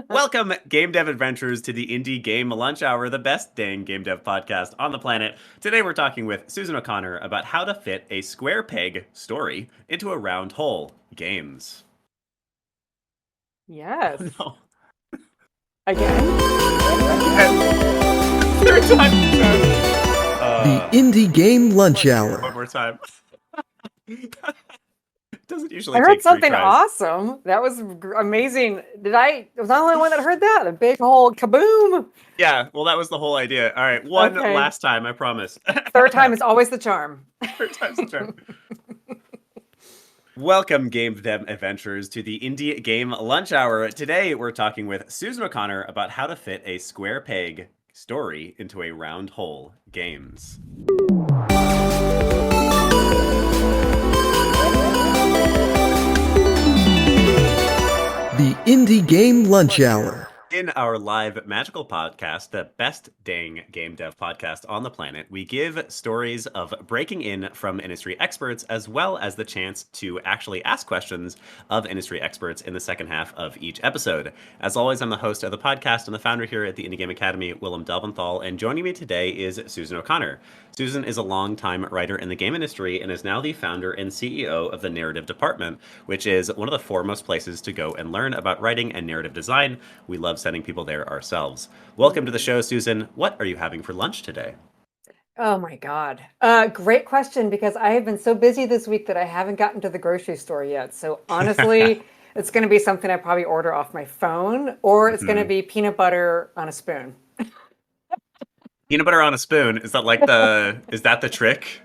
Welcome, game dev adventurers, to the Indie Game Lunch Hour, the best dang game dev podcast on the planet. Today we're talking with Susan O'Connor about how to fit a square peg story into a round hole. Games. Yes. No. Again? Third time. The Indie Game Lunch Hour. One more time. It doesn't usually I take heard three something tries. awesome. That was amazing. Was I the only one that heard that? A big whole kaboom. Yeah, well, that was the whole idea. All right, one Okay. last time, I promise. Third time is always the charm. Third time's the charm. Welcome, game dev adventurers, to the Indie Game Lunch Hour. Today, we're talking with Susan O'Connor about how to fit a square peg story into a round hole. Games. The Indie Game Lunch Hour. In our live magical podcast, the best dang game dev podcast on the planet, we give stories of breaking in from industry experts, as well as the chance to actually ask questions of industry experts in the second half of each episode. As always, I'm the host of the podcast and the founder here at the Indie Game Academy, Willem Delventhal, and joining me today is Susan O'Connor. Susan is a longtime writer in the game industry and is now the founder and CEO of the Narrative Department, which is one of the foremost places to go and learn about writing and narrative design. We love sending people there ourselves. Welcome to the show, Susan. What are you having for lunch today? Oh my God. Great question, because I have been so busy this week that I haven't gotten to the grocery store yet. So honestly, it's going to be something I probably order off my phone, or it's going to be peanut butter on a spoon. Peanut butter on a spoon. Is that the trick?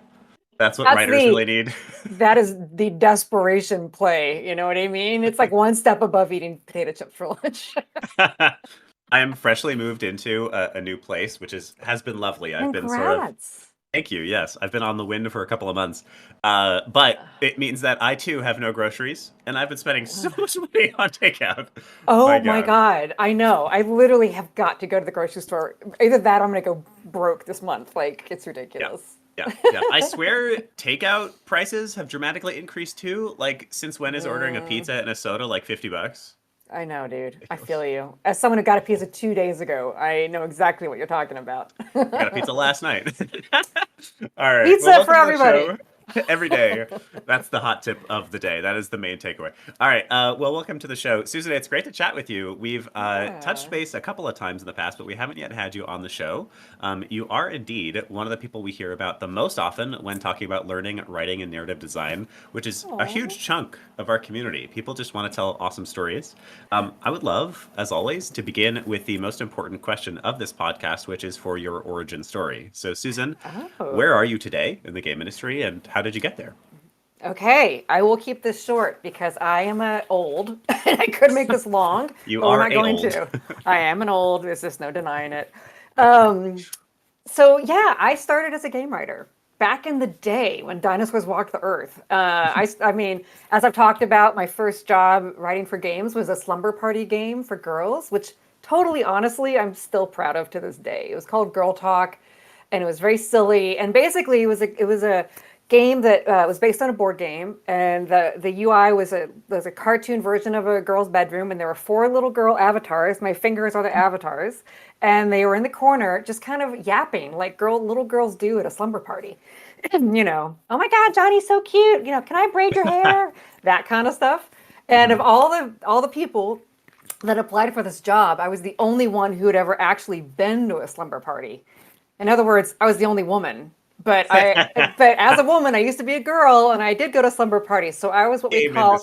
That's what writers really need. That is the desperation play. You know what I mean? It's like one step above eating potato chips for lunch. I am freshly moved into a new place, which has been lovely. I've been sort of. Thank you. Yes, I've been on the wind for a couple of months, but it means that I too have no groceries, and I've been spending so much money on takeout. Oh my God. I know. I literally have got to go to the grocery store. Either that or I'm going to go broke this month. Like, it's ridiculous. Yeah. I swear takeout prices have dramatically increased too. Like, since when is ordering a pizza and a soda like $50? I know, dude. I feel you. As someone who got a pizza 2 days ago, I know exactly what you're talking about. I got a pizza last night. All right. Pizza for everybody. Every day. That's the hot tip of the day. That is the main takeaway. All right. Well, welcome to the show. Susan, it's great to chat with you. We've touched base a couple of times in the past, but we haven't yet had you on the show. You are indeed one of the people we hear about the most often when talking about learning, writing, and narrative design, which is a huge chunk of our community. People just want to tell awesome stories. I would love, as always, to begin with the most important question of this podcast, which is for your origin story. So, Susan, where are you today in the game industry, and how did you get there? Okay, I will keep this short because I am old and I could make this long. You but are we're not going old. to. I am an old. There's just no denying it. So yeah, I started as a game writer back in the day when dinosaurs walked the earth. I mean, as I've talked about, my first job writing for games was a slumber party game for girls, which totally honestly I'm still proud of to this day. It was called Girl Talk, and it was very silly. And basically, it was a game that was based on a board game, and the UI was a cartoon version of a girl's bedroom, and there were 4 little girl avatars. My fingers are the avatars, and they were in the corner just kind of yapping like little girls do at a slumber party. You know, oh my God, Johnny's so cute. You know, can I braid your hair? That kind of stuff. And of all the people that applied for this job, I was the only one who had ever actually been to a slumber party. In other words, I was the only woman. But as a woman, I used to be a girl, and I did go to slumber parties. So I was what we call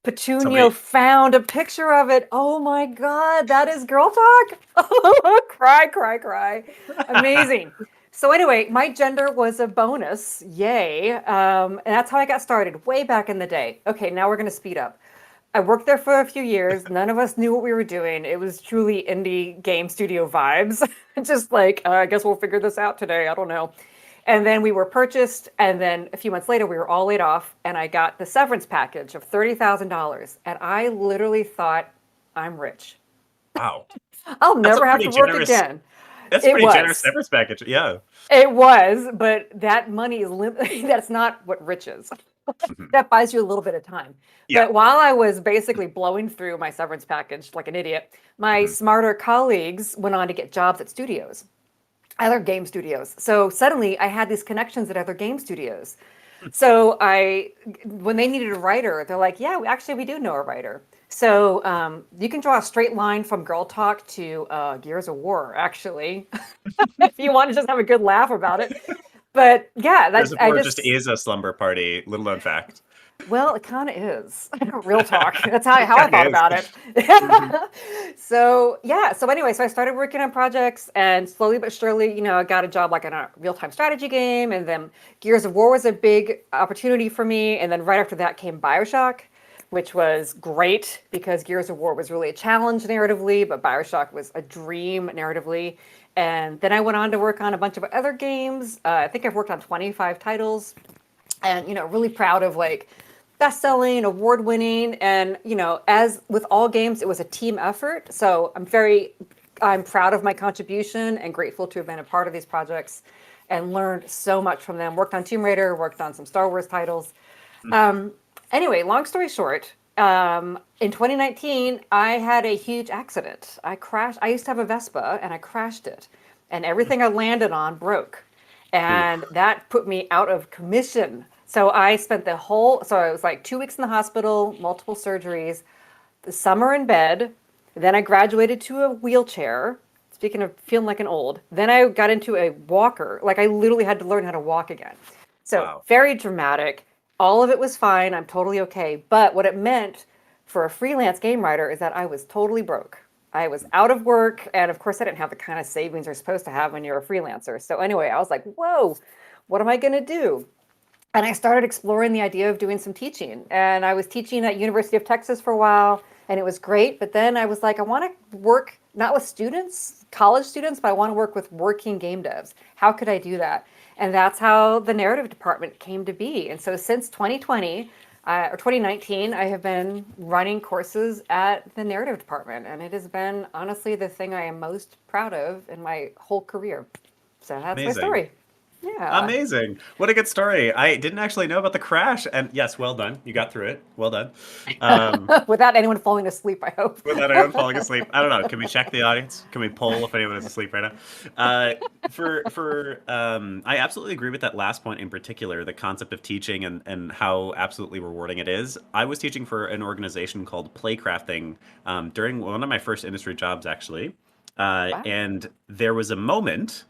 Petunio found a picture of it. Oh my God, that is Girl Talk. Oh, cry. Amazing. So anyway, my gender was a bonus. Yay. And that's how I got started way back in the day. Okay, now we're going to speed up. I worked there for a few years. None of us knew what we were doing. It was truly indie game studio vibes. Just like, I guess we'll figure this out today. I don't know. And then we were purchased. And then a few months later, we were all laid off. And I got the severance package of $30,000. And I literally thought, I'm rich. Wow. I'll never have to work again. That's a It pretty generous was. severance package. Yeah. It was, but that money is that's not what rich is. Mhm. That buys you a little bit of time. Yeah. But while I was basically blowing through my severance package like an idiot, my Mhm. smarter colleagues went on to get jobs at studios, other game studios. So suddenly I had these connections at other game studios. So when they needed a writer, they're like, yeah, actually, we do know a writer. So you can draw a straight line from Girl Talk to Gears of War, actually, if you want to just have a good laugh about it. But yeah, Gears that of I War just just is a slumber party. Little known fact. well, it kind of is. Real talk. That's how I Kind thought of is. about it. Mhm. So yeah. So anyway, so I started working on projects, and slowly but surely, I got a job like in a real-time strategy game, and then Gears of War was a big opportunity for me, and then right after that came BioShock, which was great because Gears of War was really a challenge narratively, but BioShock was a dream narratively. And then I went on to work on a bunch of other games. I think I've worked on 25 titles, and really proud of like best-selling, award-winning, and as with all games, it was a team effort. So I'm proud of my contribution and grateful to have been a part of these projects and learned so much from them. Worked on Tomb Raider, worked on some Star Wars titles. um, anyway, long story short, in 2019 I had a huge accident. I used to have a Vespa and I crashed it, and everything I landed on broke, and Oof. that put me out of commission. So I was like 2 weeks in the hospital, multiple surgeries, the summer in bed. Then I graduated to a wheelchair. Speaking of feeling like an old, then I got into a walker. Like I literally had to learn how to walk again. So Wow. very dramatic. All of it was fine. I'm totally okay. But what it meant for a freelance game writer is that I was totally broke. I was out of work. And of course, I didn't have the kind of savings you're supposed to have when you're a freelancer. So anyway, I was like, whoa, what am I going to do? And I started exploring the idea of doing some teaching. And I was teaching at University of Texas for a while, and it was great. But then I was like, I want to work not with students, college students, but I want to work with working game devs. How could I do that? And that's how the narrative department came to be. And so since 2020 or 2019, I have been running courses at the narrative department, and it has been honestly the thing I am most proud of in my whole career. So that's my Amazing. story. Yeah. Amazing. What a good story. I didn't actually know about the crash. And yes, well done. You got through it. Well done. Um, Without anyone falling asleep, I hope. without anyone falling asleep. I don't know. Can we check the audience? Can we poll if anyone is asleep right now? I absolutely agree with that last point in particular, the concept of teaching and how absolutely rewarding it is. I was teaching for an organization called Playcrafting during one of my first industry jobs, actually. Wow. And there was a moment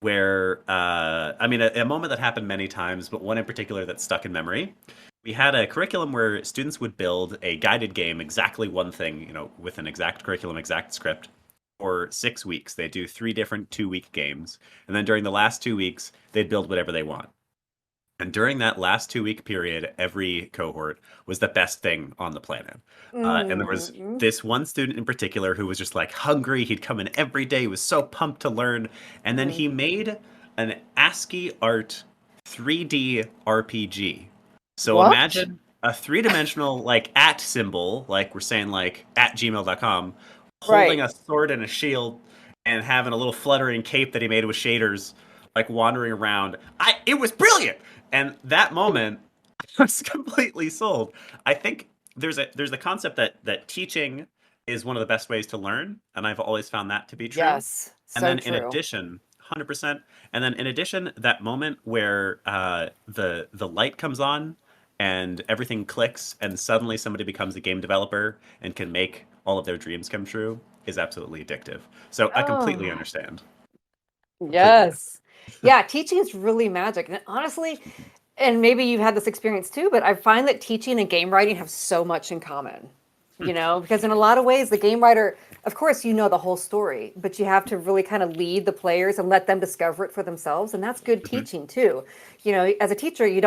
where a moment that happened many times, but one in particular that stuck in memory. We had a curriculum where students would build a guided game, exactly one thing, with an exact curriculum, exact script, for 6 weeks. They do three different 2 week games, and then during the last 2 weeks, they'd build whatever they want. And during that last 2 week period, every cohort was the best thing on the planet. And there was Mm. this one student in particular who was just like hungry. He'd come in every day. He was so pumped to learn. And then Mm. he made an ASCII art 3D RPG. So What? imagine a three-dimensional like at symbol, like we're saying like at gmail.com, holding Right. a sword and a shield and having a little fluttering cape that he made with shaders, like wandering around. It was brilliant. And that moment, I was completely sold. I think there's the concept that teaching is one of the best ways to learn, and I've always found that to be true. Yes. And So then in true. addition, 100%. And then in addition, that moment where the light comes on and everything clicks, and suddenly somebody becomes a game developer and can make all of their dreams come true is absolutely addictive. So I completely Oh, understand. Completely understand. yes. Yeah, teaching is really magic. And honestly, and maybe you've had this experience too, but I find that teaching and game writing have so much in common. Because in a lot of ways, the game writer, of course, you know the whole story, but you have to really kind of lead the players and let them discover it for themselves. And that's good Mhm. teaching too. As a teacher, you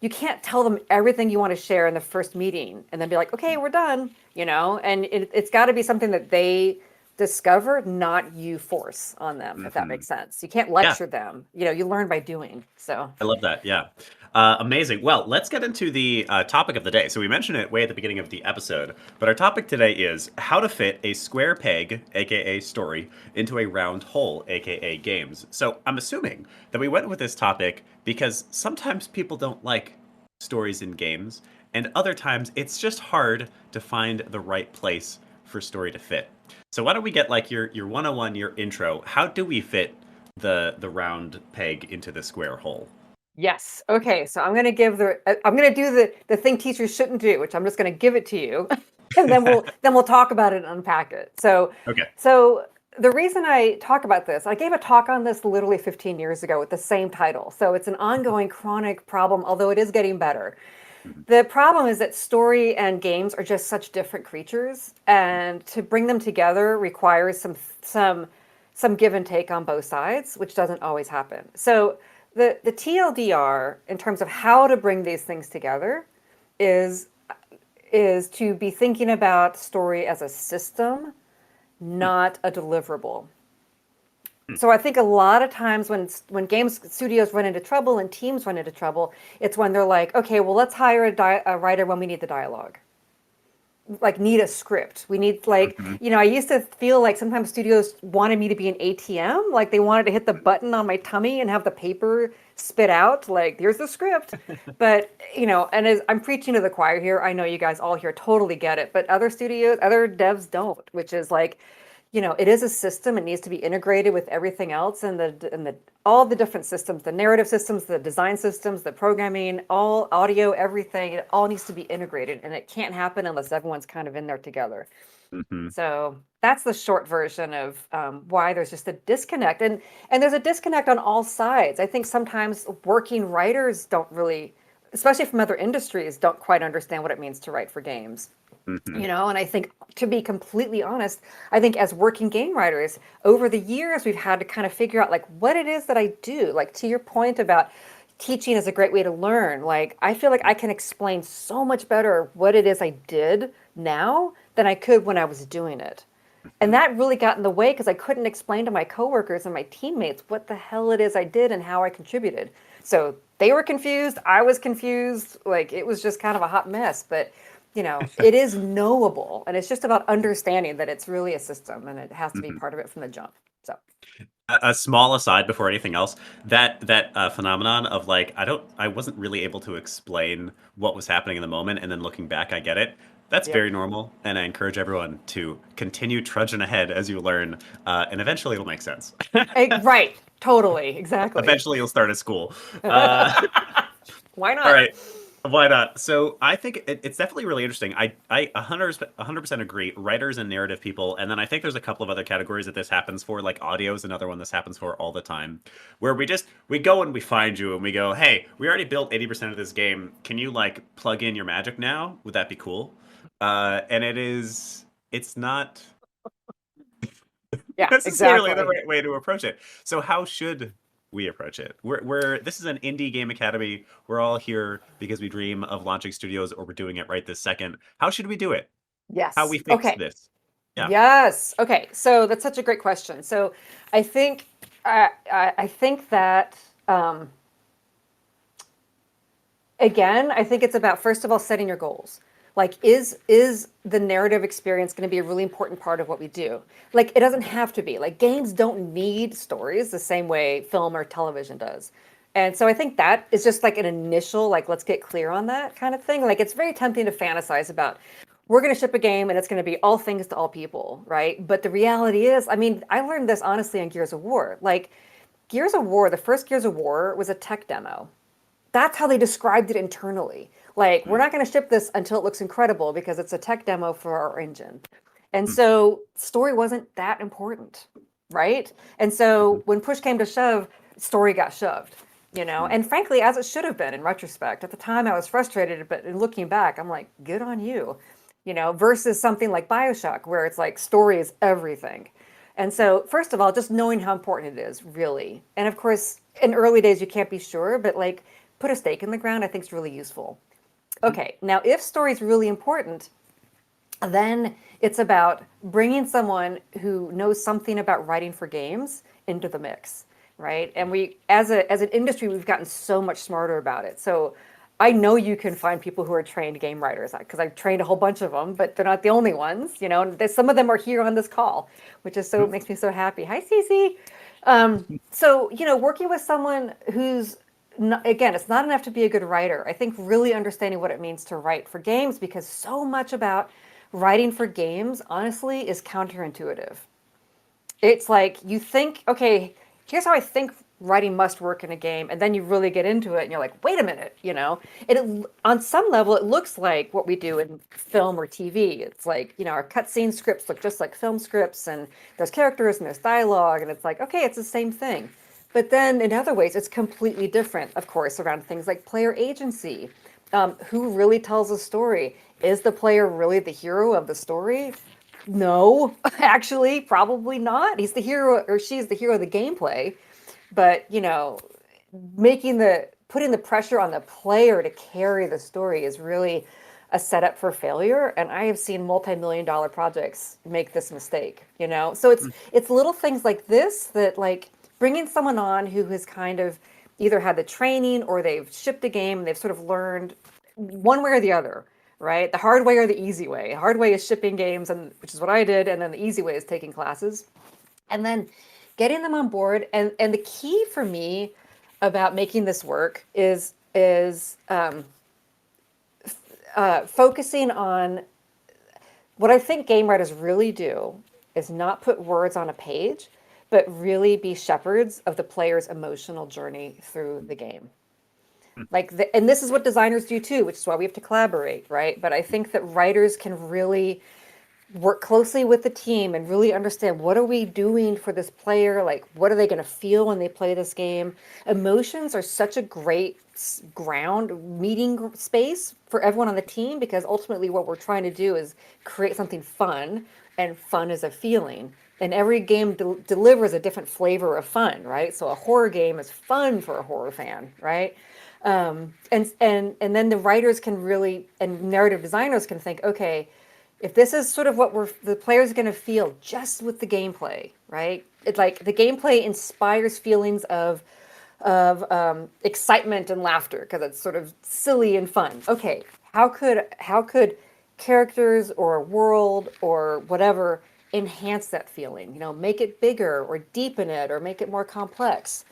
can't tell them everything you want to share in the first meeting and then be like, okay, we're done, and it's got to be something that they discover, not you force on them, if that Hmm. makes sense. You can't Yeah, lecture them. You learn by doing. So, I love that. Yeah. Amazing. Well, let's get into the topic of the day. So we mentioned it way at the beginning of the episode, but our topic today is how to fit a square peg, aka story, into a round hole, aka games. So I'm assuming that we went with this topic because sometimes people don't like stories in games, and other times it's just hard to find the right place for story to fit. So why don't we get like your 101, your intro? How do we fit the round peg into the square hole? yes. Okay. So I'm gonna do the thing teachers shouldn't do, which I'm just gonna give it to you, and then we'll talk about it and unpack it. So, Okay. so the reason I talk about this, I gave a talk on this literally 15 years ago with the same title. So it's an ongoing chronic problem, although it is getting better. Mhm. The problem is that story and games are just such different creatures, and to bring them together requires some give and take on both sides, which doesn't always happen. So the TLDR in terms of how to bring these things together is is to be thinking about story as a system, not a deliverable. So I think a lot of times when games studios run into trouble and teams run into trouble, it's when they're like, okay, well, let's hire a writer when we need the dialogue, like need a script. We need like, Mhm. I used to feel like sometimes studios wanted me to be an ATM, like they wanted to hit the button on my tummy and have the paper spit out, like here's the script. But and as I'm preaching to the choir here, I know you guys all here totally get it, but other devs don't, which is like, it is a system. It needs to be integrated with everything else, and the all the different systems, the narrative systems, the design systems, the programming, all audio, everything. It all needs to be integrated, and it can't happen unless everyone's kind of in there together. Mhm. So that's the short version of why there's just a disconnect, and there's a disconnect on all sides. I think sometimes working writers don't really, especially from other industries, don't quite understand what it means to write for games. Mhm. And I think, to be completely honest, I think as working game writers over the years, we've had to kind of figure out like what it is that I do. Like, to your point about teaching is a great way to learn, like I feel like I can explain so much better what it is I did now than I could when I was doing it. And Mhm. that really got in the way because I couldn't explain to my coworkers and my teammates what the hell it is I did and how I contributed. So they were confused, I was confused, like it was just kind of a hot mess. But it is knowable, and it's just about understanding that it's really a system and it has to be Mhm. part of it from the jump. So, A small aside before anything else, that phenomenon of like I wasn't really able to explain what was happening in the moment, and then looking back, I get it. That's yep. very normal, and I encourage everyone to continue trudging ahead as you learn, and eventually it'll make sense. Right, totally, exactly. Eventually, you'll start at school. Uh, Why all not? right. Why not? So I think it's definitely really interesting. I 100% agree. Writers and narrative people, and then I think there's a couple of other categories that this happens for. Like audio is another one this happens for all the time, where we go and we find you and we go, hey, we already built 80% of this game. Can you like plug in your magic now? Would that be cool? And it's not Yeah, necessarily the exactly. right way to approach it. So how should we approach it? We're this is an indie game academy. We're all here because we dream of launching studios, or we're doing it right this second. How should we do it? How we Yes. fix Okay. this? Yeah. Yes. Okay. So that's such a great question. So I think I think that again, I think it's about, first of all, setting your goals. Like, is the narrative experience going to be a really important part of what we do? Like, it doesn't have to be. Like, games don't need stories the same way film or television does. And so I think that is just like an initial, like, let's get clear on that kind of thing. Like, it's very tempting to fantasize about, we're going to ship a game and it's going to be all things to all people, right? But the reality is, I mean, I learned this honestly on Gears of War. Like, Gears of War, the first Gears of War was a tech demo. That's how they described it internally. Like, we're Mm, not going to ship this until it looks incredible because it's a tech demo for our engine. And mm, so story wasn't that important, right? And so mhm, when push came to shove, story got shoved, mm, and frankly, as it should have been in retrospect. At the time, I was frustrated, but in looking back, I'm like, good on you, versus something like BioShock, where it's like story is everything. And so, first of all, just knowing how important it is, really. And of course, in early days, you can't be sure, but like put a stake in the ground, I think is really useful. mhm, Okay, now if story is really important, Then it's about bringing someone who knows something about writing for games into the mix, right? And we, as an industry, we've gotten so much smarter about it. So I know you can find people who are trained game writers because I've trained a whole bunch of them, but they're not the only ones, you know. And some of them are here on this call, which is so makes me so happy. Hi, Cece. So working with someone who's not, again, it's not enough to be a good writer. I think really understanding what it means to write for games, because so much about writing for games, honestly, is counterintuitive. It's like you think, okay, here's how I think writing must work in a game, and then you really get into it, and you're like, wait a minute, And on some level, it looks like what we do in film or TV. It's like, our cutscene scripts look just like film scripts, and there's characters and there's dialogue, and it's like, okay, it's the same thing. But then in other ways, it's completely different, of course, around things like player agency. Who really tells a story? Is the player really the hero of the story? No, actually, probably not. He's the hero, or she's the hero of the gameplay. But, putting the pressure on the player to carry the story is really a setup for failure. And I have seen multi-million dollar projects make this mistake, So it's little things like this that, like, bringing someone on who has kind of either had the training or they've shipped a game and they've sort of learned one way or the other, right? The hard way or the easy way. The hard way is shipping games, and which is what I did, and then the easy way is taking classes. And then getting them on board. And the key for me about making this work is focusing on what I think game writers really do is not put words on a page, but really be shepherds of the player's emotional journey through the game. And this is what designers do too, which is why we have to collaborate, right? But I think that writers can really work closely with the team and really understand, what are we doing for this player? Like, what are they going to feel when they play this game? Emotions are such a great ground meeting space for everyone on the team, because ultimately what we're trying to do is create something fun, and fun is a feeling. And every game delivers a different flavor of fun, right? So a horror game is fun for a horror fan, right? And then the writers can really, and narrative designers can think, okay, if this is sort of what the player's going to feel just with the gameplay, right? It's like the gameplay inspires feelings of excitement and laughter because it's sort of silly and fun. Okay, how could characters or a world or whatever enhance that feeling? Make it bigger or deepen it or make it more complex.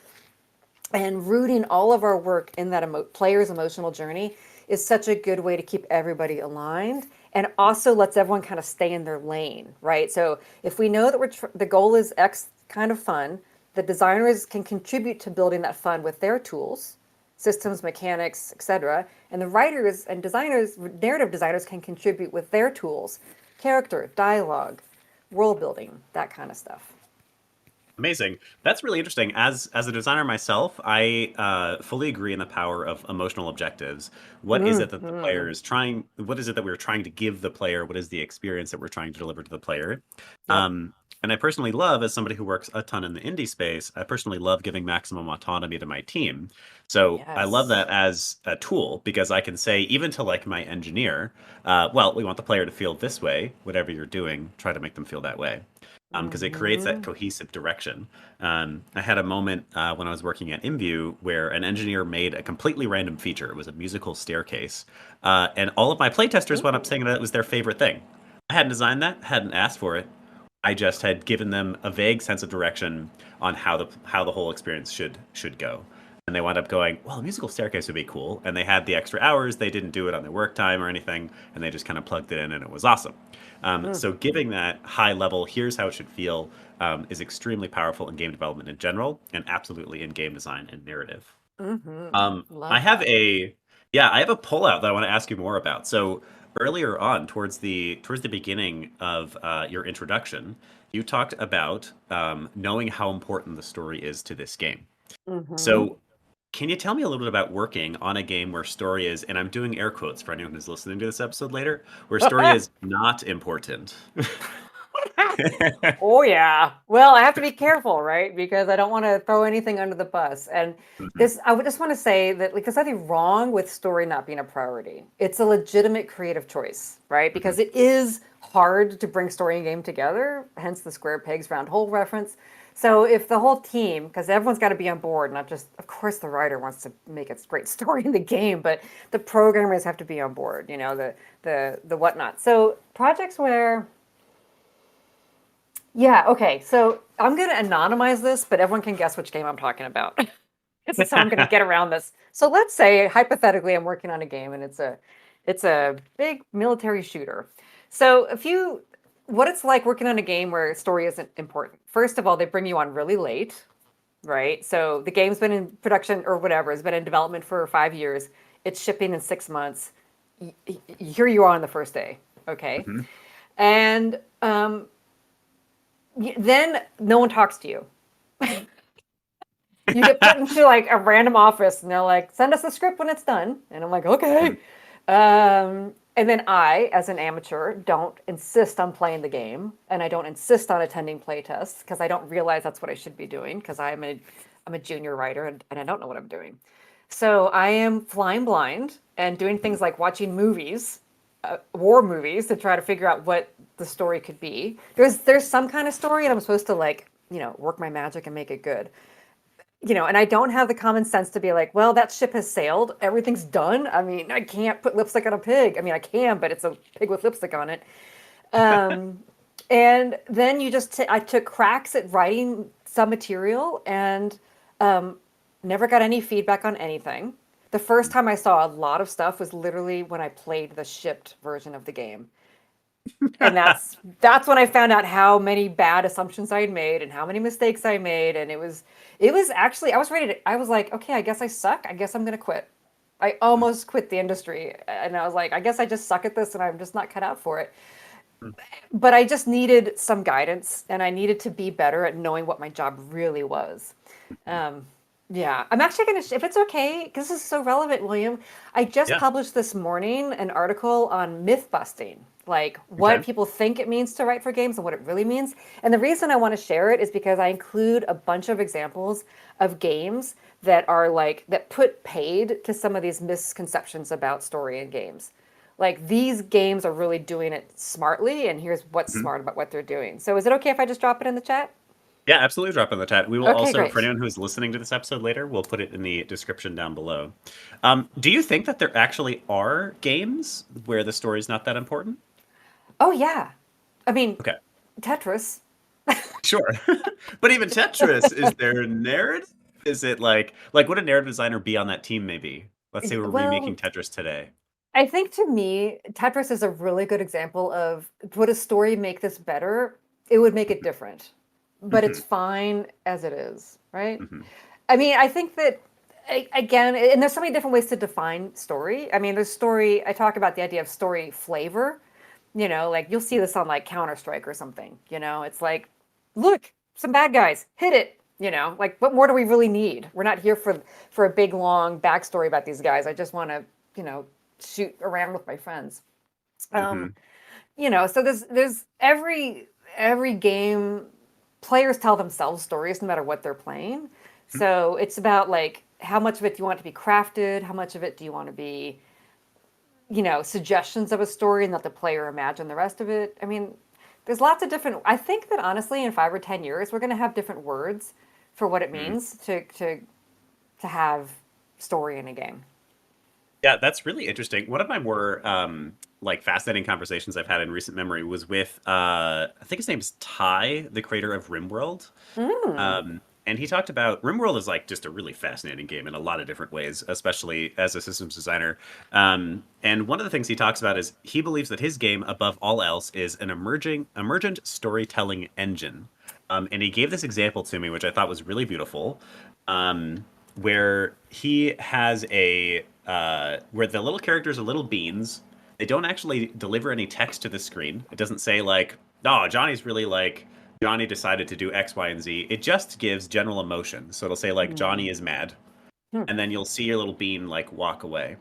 And rooting all of our work in that player's emotional journey is such a good way to keep everybody aligned, and also lets everyone kind of stay in their lane, right? So if we know that the goal is X kind of fun, the designers can contribute to building that fun with their tools, systems, mechanics, etc. And the writers and designers, narrative designers, can contribute with their tools, character, dialogue, world building, that kind of stuff. Amazing. That's really interesting. As a designer myself, I fully agree in the power of emotional objectives. What is it that the player is trying? What is it that we're trying to give the player? What is the experience that we're trying to deliver to the player? Yep. And I personally love, as somebody who works a ton in the indie space, I personally love giving maximum autonomy to my team. So I love Yes. that as a tool, because I can say, even to like my engineer, well, we want the player to feel this way. Whatever you're doing, try to make them feel that way, because it creates that Mm-hmm. cohesive direction. I had a moment when I was working at InView where an engineer made a completely random feature. It was a musical staircase, and all of my playtesters wound up Ooh. saying that it was their favorite thing. I hadn't designed that, hadn't asked for it. I just had given them a vague sense of direction on how the whole experience should go. And they wound up going, well, a musical staircase would be cool. And they had the extra hours. They didn't do it on their work time or anything, and they just kind of plugged it in, and it was awesome. So giving that high level, here's how it should feel, is extremely powerful in game development in general, and absolutely in game design and narrative. Mm-hmm. I Love have that. a Yeah, I have a pullout that I want to ask you more about. So earlier on, towards the beginning of your introduction, you talked about knowing how important the story is to this game. Mm-hmm. So can you tell me a little bit about working on a game where story is, and I'm doing air quotes for anyone who's listening to this episode later, where story is not important? Oh yeah. Well, I have to be careful, right? Because I don't want to throw anything under the bus. And Mhm. I would just want to say that, like, there's nothing wrong with story not being a priority. It's a legitimate creative choice, right? Mhm. Because it is hard to bring story and game together, hence the square pegs round hole reference. So if the whole team, because everyone's got to be on board, not just, of course, the writer wants to make a great story in the game, but the programmers have to be on board, the whatnot. So projects where, yeah, okay. So I'm going to anonymize this, but everyone can guess which game I'm talking about. This is how I'm going to get around this. So let's say hypothetically I'm working on a game and it's a big military shooter. So what it's like working on a game where story isn't important. First of all, they bring you on really late, right? So the game's been in production or whatever, has been in development for 5 years. It's shipping in 6 months. Here you are on the first day, okay? Hmm. And then no one talks to you. You get put into like a random office and they're like, send us the script when it's done. And I'm like, okay. And then I, as an amateur, don't insist on playing the game and I don't insist on attending play tests because I don't realize that's what I should be doing because I'm a junior writer and I don't know what I'm doing. So I am flying blind and doing things like watching movies, war movies, to try to figure out what the story could be. There's some kind of story and I'm supposed to like, work my magic and make it good. And I don't have the common sense to be like, well, that ship has sailed. Everything's done. I mean, I can't put lipstick on a pig. I mean, I can, but it's a pig with lipstick on it. And then I took cracks at writing some material and never got any feedback on anything. The first time I saw a lot of stuff was literally when I played the shipped version of the game. And that's when I found out how many bad assumptions I had made and how many mistakes I made. And it was actually, I was like, okay, I guess I suck. I guess I'm gonna quit. I almost quit the industry. And I was like, I guess I just suck at this and I'm just not cut out for it. But I just needed some guidance and I needed to be better at knowing what my job really was. Yeah, I'm actually going to, if it's okay, because this is so relevant, William, I just Yeah. published this morning an article on myth busting, like what Okay. people think it means to write for games and what it really means. And the reason I want to share it is because I include a bunch of examples of games that put paid to some of these misconceptions about story in games. Like these games are really doing it smartly, and here's what's Mhm. smart about what they're doing. So is it okay if I just drop it in the chat? Yeah, absolutely. Drop in the chat. We will Okay, also, for great. anyone who's listening to this episode later, we'll put it in the description down below. Do you think that there actually are games where the story is not that important? Oh yeah. I mean, Okay, Tetris. sure. But even Tetris, is there a narrative? Is it like would a narrative designer be on that team maybe? Let's say we're remaking Well, Tetris today. I think to me, Tetris is a really good example of would a story make this better? It would make it different, but it's Hmm. fine as it is, right? Hmm. I mean, I think that again, and there's so many different ways to define story. I mean, there's story. I talk about the idea of story flavor. Like you'll see this on like Counter-Strike or something. It's like, look, some bad guys, hit it. Like what more do we really need? We're not here for a big long backstory about these guys. I just want to, shoot around with my friends. Um, Hmm. so there's every game players tell themselves stories no matter what they're playing. So it's about like how much of it do you want to be crafted? How much of it do you want to be, suggestions of a story and let the player imagine the rest of it? I mean, there's lots of different. I think that honestly, in 5 or 10 years, we're going to have different words for what it means to have story in a game. Yeah, that's really interesting. One of my more like fascinating conversations I've had in recent memory was with I think his name's Ty, the creator of RimWorld. Mm. And he talked about RimWorld is like just a really fascinating game in a lot of different ways, especially as a systems designer. And one of the things he talks about is he believes that his game, above all else, is an emergent storytelling engine. And he gave this example to me, which I thought was really beautiful, where he has where the little characters are little beans. They don't actually deliver any text to the screen. It doesn't say like, "Oh, Johnny's really like." Johnny decided to do X, Y, and Z. It just gives general emotion. So it'll say like Mm. Johnny is mad, Hmm. and then you'll see your little bean like walk away.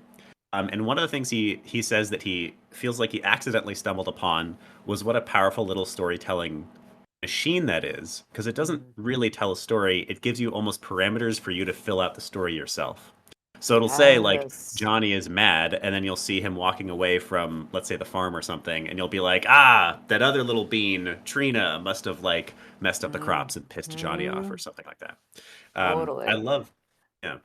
And one of the things he says that he feels like he accidentally stumbled upon was what a powerful little storytelling machine that is, because it doesn't Mm. really tell a story. It gives you almost parameters for you to fill out the story yourself. So it'll say like Yes. Johnny is mad, and then you'll see him walking away from, let's say, the farm or something, and you'll be like, ah, that other little bean, Trina, must have like messed up the crops and pissed Johnny off or Mhm. something like that. I Totally. love, yeah, I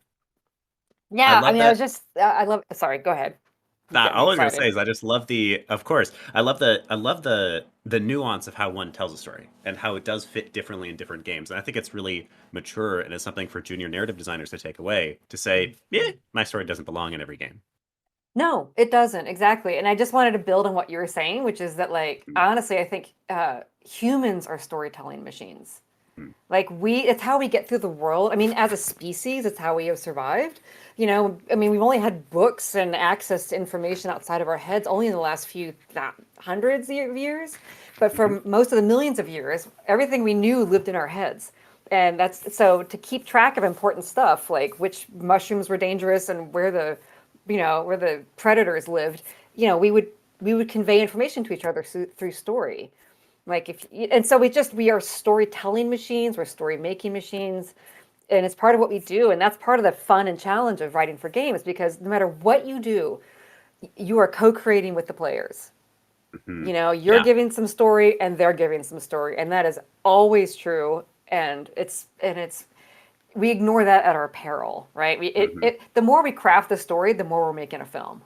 Yeah, I love mean, I that. was just, I love, sorry, go ahead. You get me All I was gonna say excited. is I just love the, of course, I love the nuance of how one tells a story and how it does fit differently in different games. And I think it's really mature and it's something for junior narrative designers to take away to say, yeah, my story doesn't belong in every game. No, it doesn't. Exactly. And I just wanted to build on what you were saying, which is that, like, Mm, honestly, I think humans are storytelling machines. mm, Like, it's how we get through the world. I mean, as a species, it's how we have survived. I mean, we've only had books and access to information outside of our heads only in the last few hundreds of years. But mhm, for most of the millions of years, everything we knew lived in our heads. And that's so to keep track of important stuff, like which mushrooms were dangerous and where the predators lived, we would convey information to each other through story. Like if and so we are storytelling machines, we're story making machines, and it's part of what we do, and that's part of the fun and challenge of writing for games because no matter what you do, you are co-creating with the players. mhm. You're Yeah. giving some story and they're giving some story, and that is always true. And it's we ignore that at our peril, right? Hmm. The more we craft the story, the more we're making a film.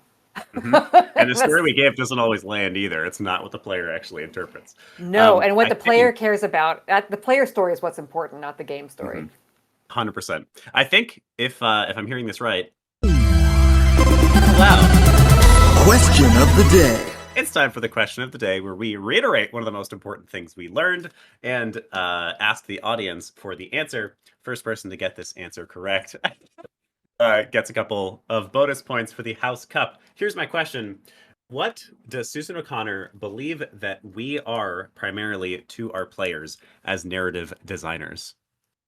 Hmm. And the story That's- we give doesn't always land either. It's not what the player actually interprets. no, and what I the player think, cares about, the player story is what's important, not the game story. 100%. I think if I'm hearing this right, loud. Question of the day. It's time for the question of the day, where we reiterate one of the most important things we learned and ask the audience for the answer. First person to get this answer correct gets a couple of bonus points for the House Cup. Here's my question. What does Susan O'Connor believe that we are primarily to our players as narrative designers?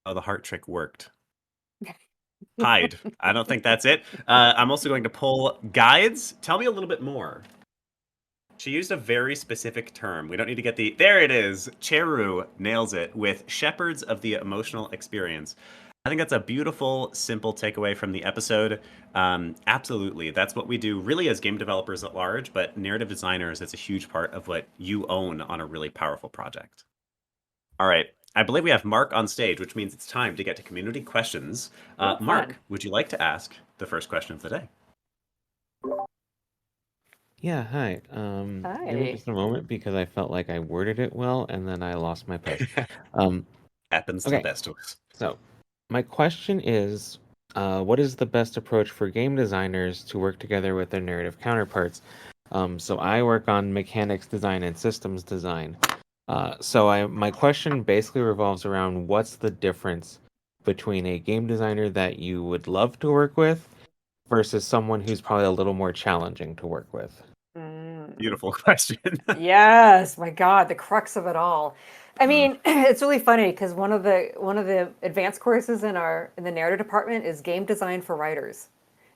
Oh, the heart trick worked. Hide. I don't think that's it. I'm also going to pull guides. Tell me a little bit more. She used a very specific term. We don't need to get the. There it is. Cheru nails it with shepherds of the emotional experience. I think that's a beautiful, simple takeaway from the episode. Absolutely. That's what we do really as game developers at large, but narrative designers, it's a huge part of what you own on a really powerful project. All right. I believe we have Mark on stage, which means it's time to get to community questions. Oh, fun. Mark, would you like to ask the first question of the day? Yeah, hi. Give me Hi. just a moment because I felt like I worded it well and then I lost my place. Um, Happens to the okay, best of us. so my question is, what is the best approach for game designers to work together with their narrative counterparts? So I work on mechanics design and systems design. My question basically revolves around what's the difference between a game designer that you would love to work with versus someone who's probably a little more challenging to work with. Mm. Beautiful question. Yes, my God, the crux of it all. I Mm, mean, it's really funny because one of the advanced courses in the narrative department is game design for writers,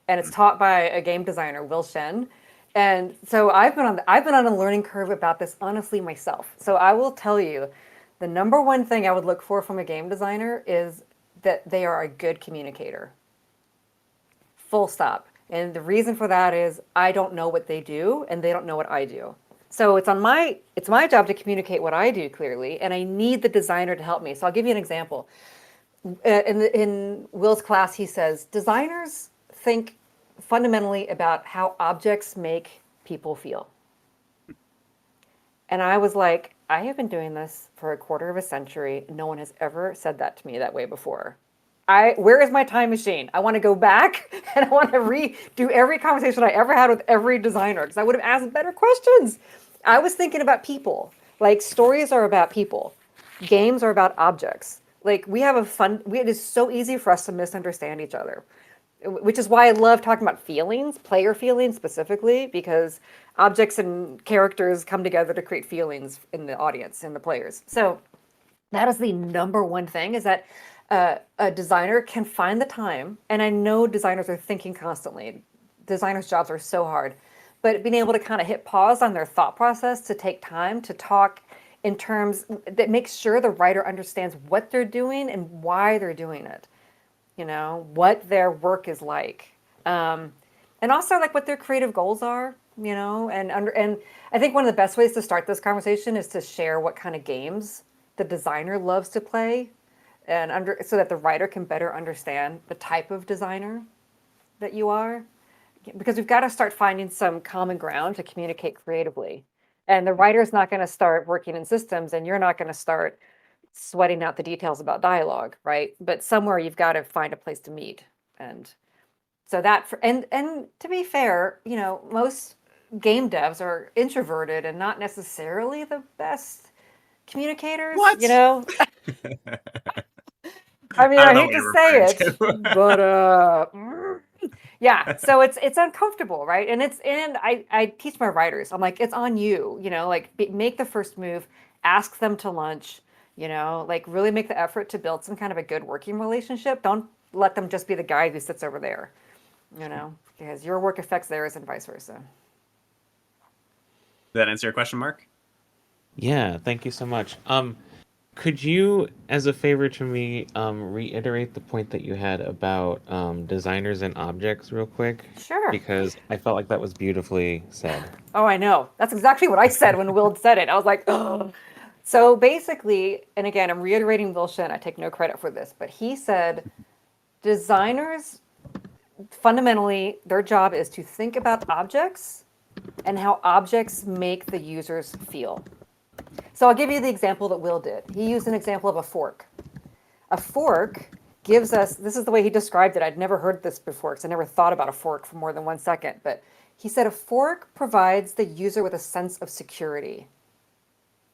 and it's mm. taught by a game designer, Will Shen. And so I've been on a learning curve about this honestly myself. So I will tell you, the number one thing I would look for from a game designer is that they are a good communicator. Full stop. And the reason for that is I don't know what they do and they don't know what I do. So it's my job to communicate what I do clearly, and I need the designer to help me. So I'll give you an example. In Will's class, he says designers think fundamentally about how objects make people feel. And I was like, I have been doing this for a quarter of a century. No one has ever said that to me that way before. Where is my time machine? I want to go back and I want to redo every conversation I ever had with every designer because I would have asked better questions. I was thinking about people. Like stories are about people. Games are about objects. Like it is so easy for us to misunderstand each other, which is why I love talking about feelings, player feelings specifically, because objects and characters come together to create feelings in the audience, in the players. So that is the number one thing is that a designer can find the time, and I know designers are thinking constantly. Designers' jobs are so hard, but being able to kind of hit pause on their thought process to take time to talk in terms that makes sure the writer understands what they're doing and why they're doing it, what their work is like. And also like what their creative goals are, and I think one of the best ways to start this conversation is to share what kind of games the designer loves to play, and so that the writer can better understand the type of designer that you are, because we've got to start finding some common ground to communicate creatively. And the writer's not going to start working in systems, and you're not going to start sweating out the details about dialogue, right? But somewhere you've got to find a place to meet. And so and to be fair, most game devs are introverted and not necessarily the best communicators, What? I mean, I don't I know hate what to you're say referring it, to. but yeah. So it's uncomfortable, right? And I teach my writers. I'm like, it's on you, like make the first move, ask them to lunch, like really make the effort to build some kind of a good working relationship. Don't let them just be the guy who sits over there, because your work affects theirs and vice versa. Did that answer your question, Mark? Yeah, thank you so much. Could you, as a favor to me, reiterate the point that you had about designers and objects real quick? Sure. Because I felt like that was beautifully said. Oh, I know. That's exactly what I said when Will said it. I was like, oh. So basically, and again, I'm reiterating Will Shen. I take no credit for this, but he said designers fundamentally, their job is to think about objects and how objects make the users feel. So I'll give you the example that Will did. He used an example of a fork. A fork gives us, this is the way he described it. I'd never heard this before because I never thought about a fork for more than 1 second. But he said a fork provides the user with a sense of security.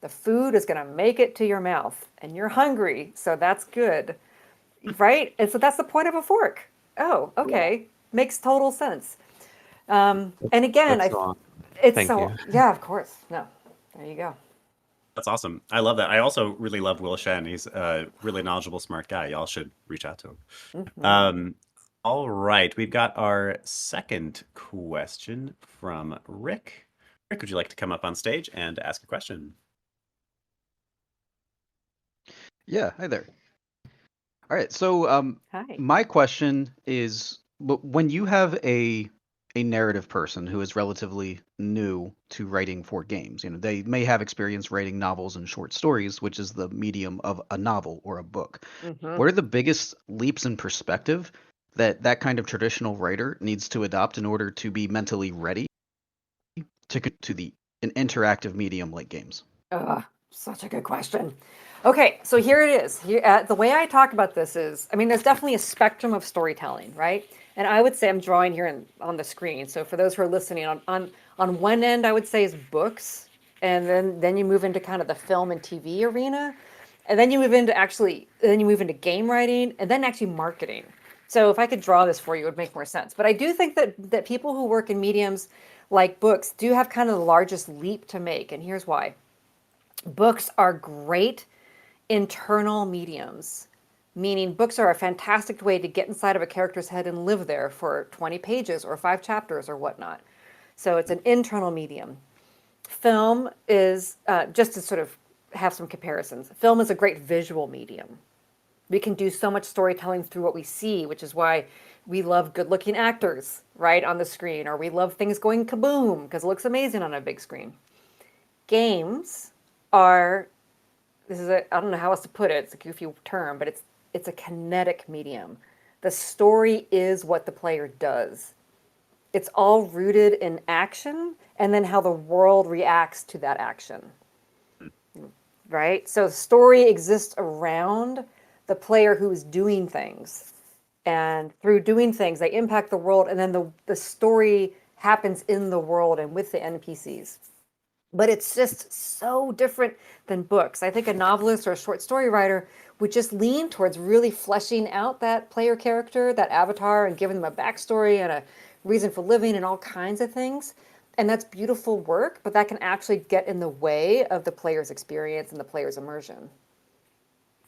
The food is going to make it to your mouth and you're hungry, so that's good. Right? And so that's the point of a fork. Oh, okay. Makes total sense. And again, That's all. it's Thank you. so, yeah, of course. No, there you go. That's awesome. I love that. I also really love Will Shen. He's a really knowledgeable, smart guy. Y'all should reach out to him. All right. We've got our second question from Rick. Rick, would you like to come up on stage and ask a question? Yeah, hi there. All right, so Hi. my question is, when you have a narrative person who is relatively new to writing for games, they may have experience writing novels and short stories, which is the medium of a novel or a book. What are the biggest leaps in perspective that kind of traditional writer needs to adopt in order to be mentally ready to an interactive medium like games? Such a good question. Okay, so here it is. The way I talk about this is, I mean, there's definitely a spectrum of storytelling, right? And I would say I'm drawing here on the screen. So for those who are listening, on one end, I would say is books, and then you move into kind of the film and TV arena, and then you move into game writing, and then actually marketing. So if I could draw this for you, it would make more sense. But I do think that people who work in mediums like books do have kind of the largest leap to make, and here's why. Books are great internal mediums, meaning books are a fantastic way to get inside of a character's head and live there for 20 pages or 5 chapters or whatnot. So it's an internal medium. Film is, just to sort of have some comparisons, film is a great visual medium. We can do so much storytelling through what we see, which is why we love good looking actors, right, on the screen, or we love things going kaboom because it looks amazing on a big screen. Games are, I don't know how else to put it, it's a goofy term, but it's a kinetic medium. The story is what the player does. It's all rooted in action and then how the world reacts to that action. Right? So the story exists around the player who is doing things. And through doing things, they impact the world, and then the story happens in the world and with the NPCs. But it's just so different than books. I think a novelist or a short story writer would just lean towards really fleshing out that player character, that avatar, and giving them a backstory and a reason for living and all kinds of things. And that's beautiful work, but that can actually get in the way of the player's experience and the player's immersion.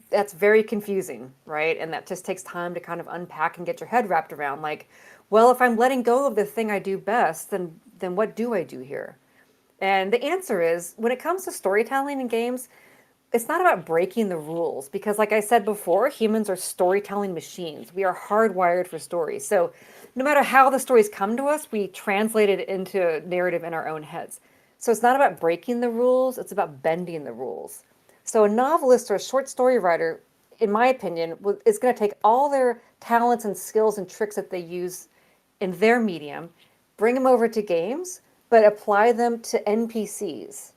That's very confusing, right? And that just takes time to kind of unpack and get your head wrapped around. Like, well, if I'm letting go of the thing I do best, then what do I do here? And the answer is, when it comes to storytelling in games, it's not about breaking the rules because, like I said before, humans are storytelling machines. We are hardwired for stories. So no matter how the stories come to us, we translate it into a narrative in our own heads. So it's not about breaking the rules, it's about bending the rules. So a novelist or a short story writer, in my opinion, is going to take all their talents and skills and tricks that they use in their medium, bring them over to games, but apply them to NPCs.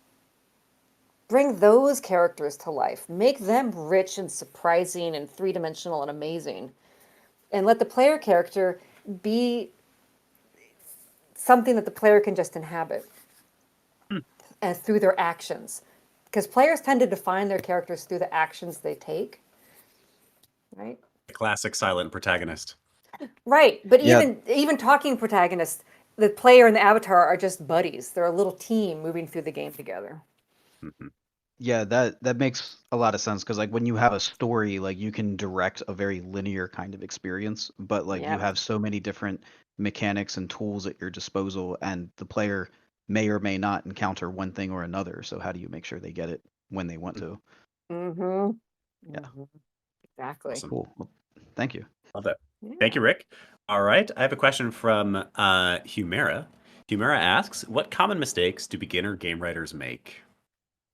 Bring those characters to life. Make them rich and surprising and three-dimensional and amazing. And let the player character be something that the player can just inhabit and through their actions. Because players tend to define their characters through the actions they take, right? The classic silent protagonist. Right. But Yeah, even talking protagonists, the player and the avatar are just buddies. They're a little team moving through the game together. Mhm. yeah, that makes a lot of sense because like when you have a story, like you can direct a very linear kind of experience, but like you Yep. have so many different mechanics and tools at your disposal, and the player may or may not encounter one thing or another. So how do you make sure they get it when they want to? Mm-hmm. Yeah, Mm-hmm. Exactly. Awesome. cool. Well, thank you. Love it. Thank Yeah. you, Rick. All right. I have a question from Humera. Humera asks, what common mistakes do beginner game writers make?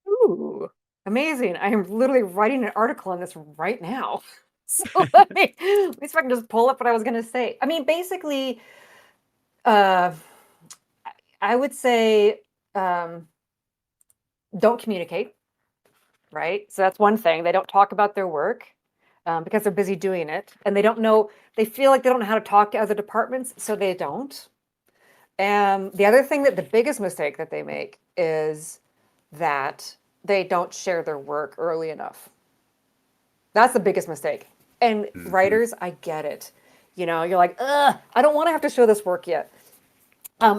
Ooh, amazing. I am literally writing an article on this right now. So let me see if I can just pull up what I was going to say. I mean, basically, uh, I would say um, don't communicate, right? So that's one thing. They don't talk about their work because they're busy doing it. And they don't know, they feel like they don't know how to talk to other departments, so they don't. And the other thing that the biggest mistake that they make is that they don't share their work early enough. That's the biggest mistake. And Mhm. writers, I get it. You know, you're like, ugh, I don't want to have to show this work yet.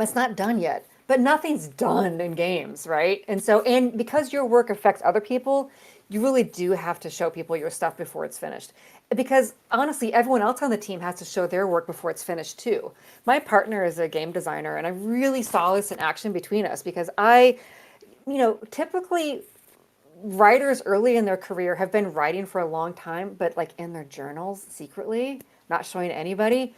It's not done yet, but nothing's done in games, right? And so, and because your work affects other people, you really do have to show people your stuff before it's finished. Because honestly, everyone else on the team has to show their work before it's finished too. My partner is a game designer, and I really saw this in action between us because typically writers early in their career have been writing for a long time, but like in their journals secretly, not showing anybody.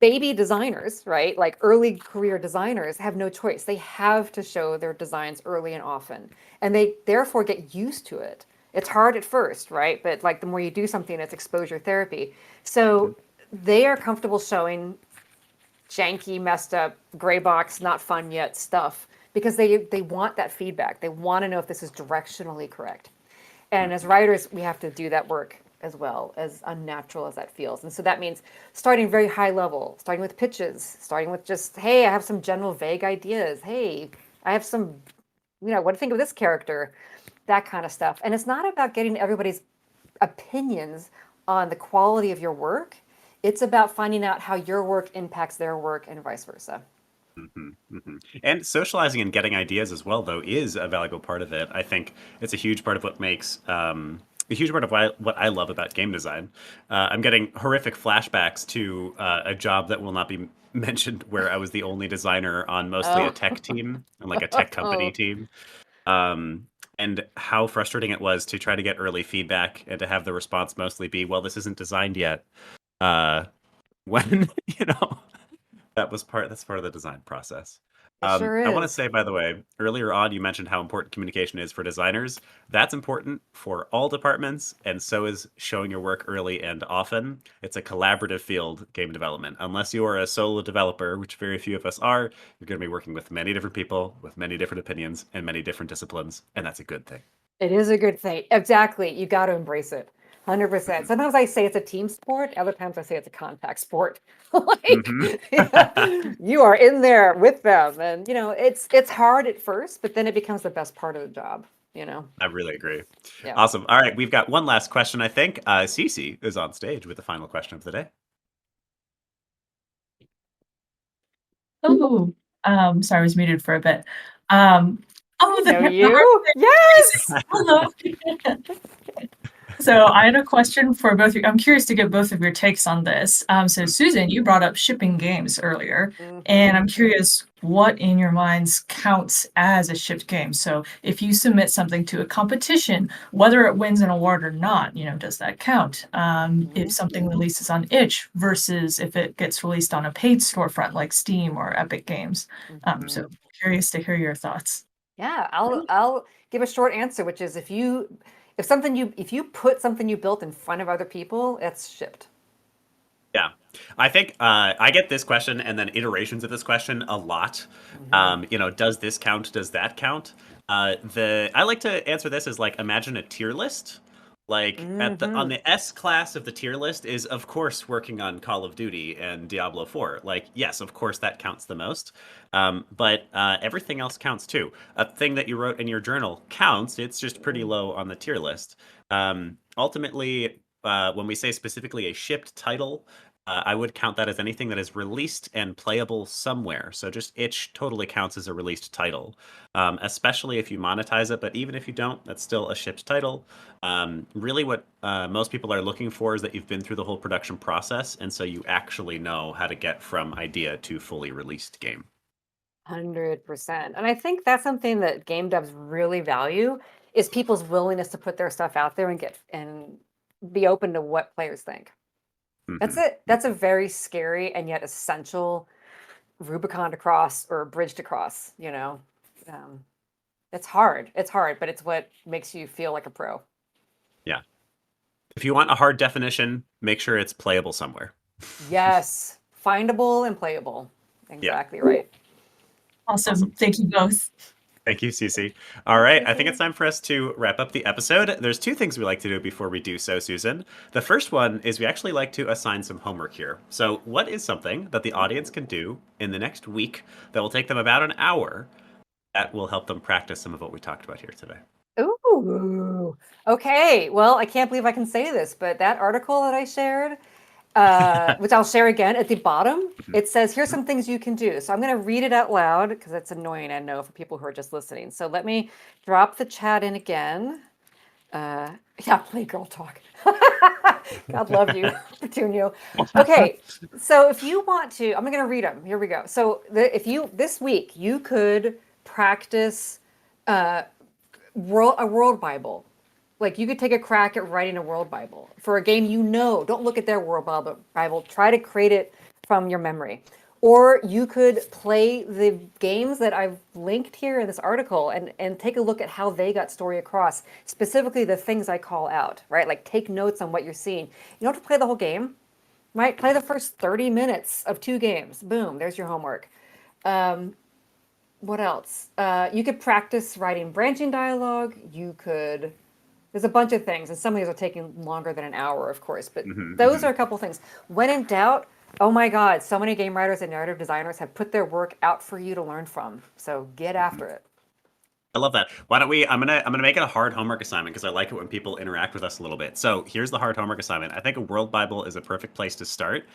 Baby designers, right? Like early career designers have no choice. They have to show their designs early and often, and they therefore get used to it. It's hard at first, right? But like the more you do something, it's exposure therapy. So they are comfortable showing janky, messed up, gray box, not fun yet stuff because they want that feedback. They want to know if this is directionally correct. And as writers, we have to do that work as well, as unnatural as that feels. And so that means starting very high level, starting with pitches, starting with just, hey, I have some general vague ideas. Hey, I have some, what do you think of this character? That kind of stuff. And it's not about getting everybody's opinions on the quality of your work. It's about finding out how your work impacts their work and vice versa. And socializing and getting ideas as well, though, is a valuable part of it. I think it's a huge part of what makes a huge part of what I love about game design. I'm getting horrific flashbacks to a job that will not be mentioned, where I was the only designer on mostly a Oh, tech team and like a tech company team. Um, and how frustrating it was to try to get early feedback and to have the response mostly be, "Well, this isn't designed yet." Uh, when you know that's part of the design process. it sure I want to is. say, by the way, earlier on you mentioned how important communication is for designers. That's important for all departments, and so is showing your work early and often. It's a collaborative field, game development. Unless you are a solo developer, which very few of us are, you're going to be working with many different people with many different opinions and many different disciplines, and that's a good thing. It is a good thing. Exactly. You got to embrace it. 100%. Sometimes I say it's a team sport. Other times I say it's a contact sport. Like Hmm. you are in there with them, and it's hard at first, but then it becomes the best part of the job. You know. I really agree. Yeah. Awesome. All right, we've got one last question, I think. Cece is on stage with the final question of the day. Oh, sorry, I was muted for a bit. Um, I oh, know the you. Yes. Hello. So I had a question for both of you. I'm curious to get both of your takes on this. So Susan, you brought up shipping games earlier, and I'm curious what in your minds counts as a shipped game. So if you submit something to a competition, whether it wins an award or not, does that count? If something releases on itch versus if it gets released on a paid storefront like Steam or Epic Games. So curious to hear your thoughts. Yeah, I'll give a short answer, which is if you put something you built in front of other people, it's shipped. Yeah. I think I get this question and then iterations of this question a lot. Does this count? Does that count? I like to answer this as like imagine a tier list. Like on the S class of the tier list is of course working on Call of Duty and Diablo 4. Like yes, of course that counts the most. But everything else counts too. A thing that you wrote in your journal counts. It's just pretty low on the tier list. Ultimately, when we say specifically a shipped title, I would count that as anything that is released and playable somewhere. So just itch totally counts as a released title, especially if you monetize it. But even if you don't, that's still a shipped title. Really, what most people are looking for is that you've been through the whole production process, and so you actually know how to get from idea to fully released game. 100%. And I think that's something that game devs really value is people's willingness to put their stuff out there and be open to what players think. That's it. That's a very scary and yet essential Rubicon to cross or bridge to cross, It's hard. It's hard, but it's what makes you feel like a pro. Yeah. If you want a hard definition, make sure it's playable somewhere. Yes. Findable and playable. Exactly right. Awesome. Thank you both. Thank you, Cece. All right, I think it's time for us to wrap up the episode. There's two things we like to do before we do so, Susan. The first one is we actually like to assign some homework here. So, what is something that the audience can do in the next week that will take them about an hour that will help them practice some of what we talked about here today? Ooh. Okay. Well, I can't believe I can say this, but that article that I shared, which I'll share again at the bottom, it says, here's some things you can do. So I'm going to read it out loud because it's annoying, I know, for people who are just listening. So let me drop the chat in again. Yeah, play girl talk. God love you, Petunio. Okay, so if you want to, I'm going to read them. Here we go. So this week, you could practice a world Bible. Like you could take a crack at writing a world Bible for a game Don't look at their world Bible. Try to create it from your memory. Or you could play the games that I've linked here in this article and take a look at how they got story across, specifically the things I call out, right? Like take notes on what you're seeing. You don't have to play the whole game, right? Play the first 30 minutes of 2 games. Boom, there's your homework. What else? You could practice writing branching dialogue. There's a bunch of things, and some of these are taking longer than an hour, of course, but those are a couple things. When in doubt, oh my God, so many game writers and narrative designers have put their work out for you to learn from. So get after it. I love that. Why don't we? I'm gonna make it a hard homework assignment because I like it when people interact with us a little bit. So here's the hard homework assignment. I think a world Bible is a perfect place to start.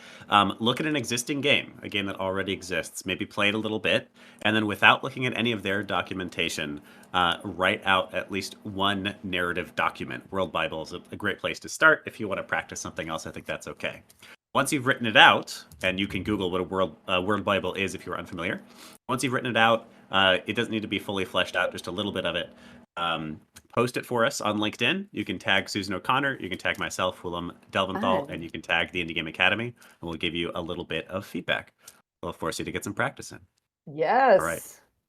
Look at an existing game, a game that already exists. Maybe play it a little bit, and then without looking at any of their documentation, write out at least one narrative document. World Bible is a great place to start. If you want to practice something else, I think that's okay. Once you've written it out, and you can Google what a Word Bible is if you're unfamiliar. Once you've written it out, it doesn't need to be fully fleshed out, just a little bit of it. Post it for us on LinkedIn. You can tag Susan O'Connor, you can tag myself, Willem Delventhal, and you can tag the Indie Game Academy, and we'll give you a little bit of feedback. We'll force you to get some practice in. Yes. All right.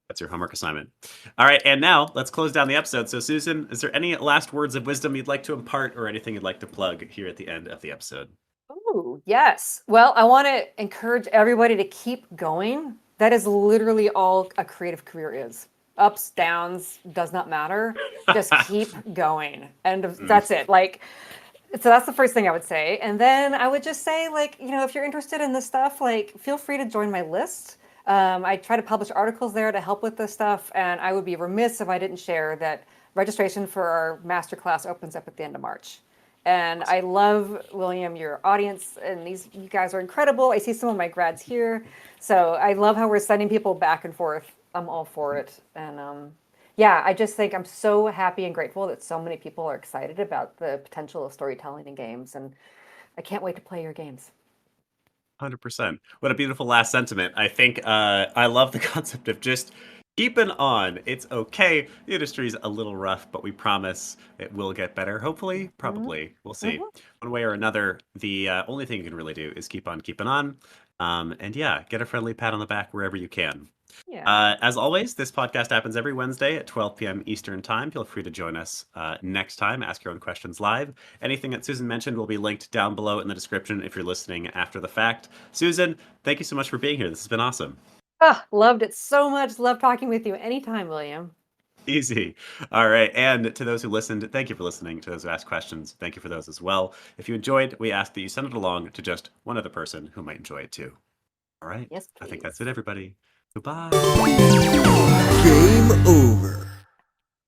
That's your homework assignment. All right, and now let's close down the episode. So, Susan, is there any last words of wisdom you'd like to impart or anything you'd like to plug here at the end of the episode? Oh, yes. Well, I want to encourage everybody to keep going. That is literally all a creative career is. Ups, downs, does not matter. Just keep going. And that's it. So that's the first thing I would say. And then I would just say, if you're interested in this stuff, feel free to join my list. I try to publish articles there to help with this stuff. And I would be remiss if I didn't share that registration for our masterclass opens up at the end of March. And I love, William, your audience, and you guys are incredible. I see some of my grads here. So I love how we're sending people back and forth. I'm all for it. And yeah, I just think I'm so happy and grateful that so many people are excited about the potential of storytelling in games, and I can't wait to play your games. 100%. What a beautiful last sentiment. I think I love the concept of just keeping on. It's okay. The industry's a little rough, but we promise it will get better. Hopefully, Hmm. probably. We'll see. Hmm. One way or another, the only thing you can really do is keep on keeping on. And yeah, get a friendly pat on the back wherever you can. Yeah. As always, this podcast happens every Wednesday at 12 p.m. Eastern Time. Feel free to join us next time. Ask your own questions live. Anything that Susan mentioned will be linked down below in the description if you're listening after the fact. Susan, thank you so much for being here. This has been awesome. Ah, loved it so much. Love talking with you anytime, William. Easy. All right. And to those who listened, thank you for listening. To those who asked questions, thank you for those as well. If you enjoyed, we ask that you send it along to just one other person who might enjoy it too. All right. Yes, I think that's please. it, everybody. Goodbye. Game over.